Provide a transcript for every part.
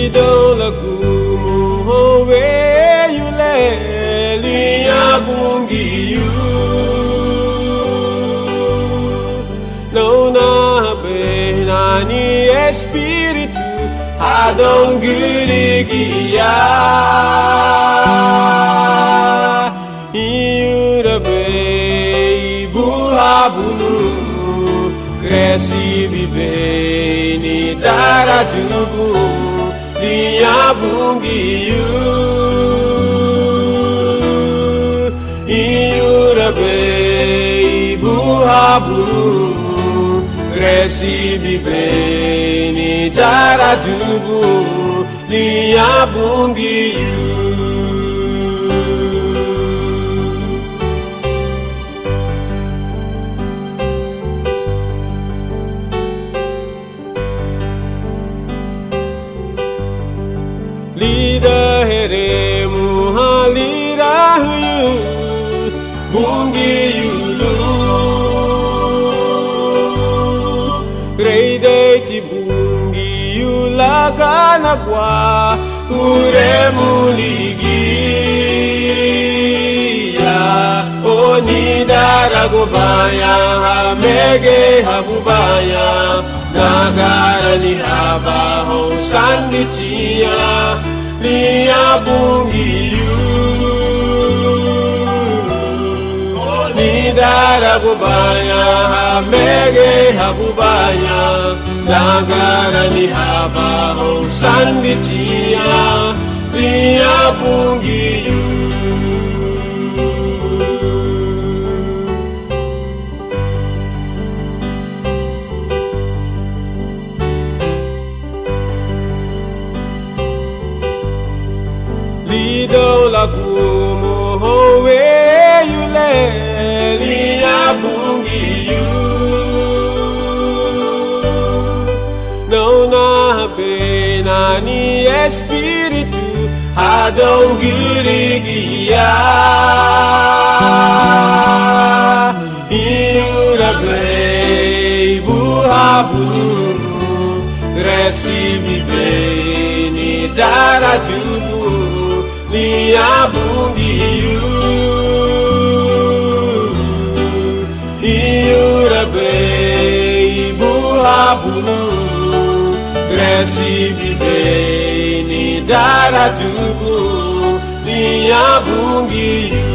Lido lagu mo yule liya bungi you no na be na ni espiritu adong girigia iura be buhabunu Gresi be ni taratubu liya bungi you iura be buhabunu Gresi be ni taratubu liya bungi you Lida here muhalira huyu bungi yulu Grade ti bungi yulaga na bwa ure muligi ya oni daragobaya hamege habubaya nagara ni haba ho sanditia liya bungi you oni daragobaya hamege habubaya nagara ni haba ho sanditia liya bungi you Lido lagu mo yule liya bungi you no na be na ni espiritu adong girigia iura be buhabunu Gresi be ni taratubu liya bungi you iura be buhabunu Gresi be ni taratubu liya bungi you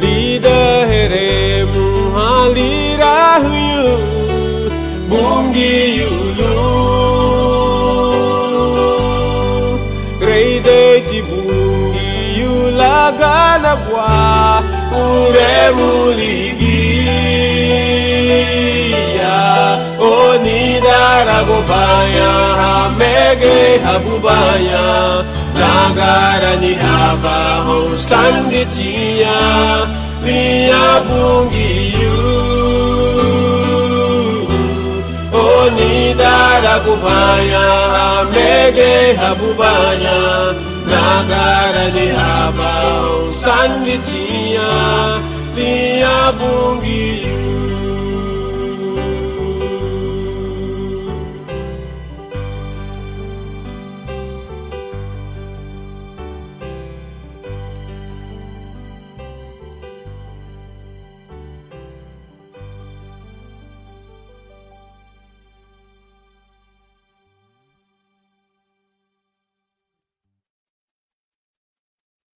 Lida here muhalira huyu bungi yulu Grade ti bungi yulaga na bwa ure muligi ya oni daragobaya hamege habubaya nagara ni haba ho sanditia liya bungi you oni daragobaya hamege habubaya nagara ni haba ho sanditia liya bungi you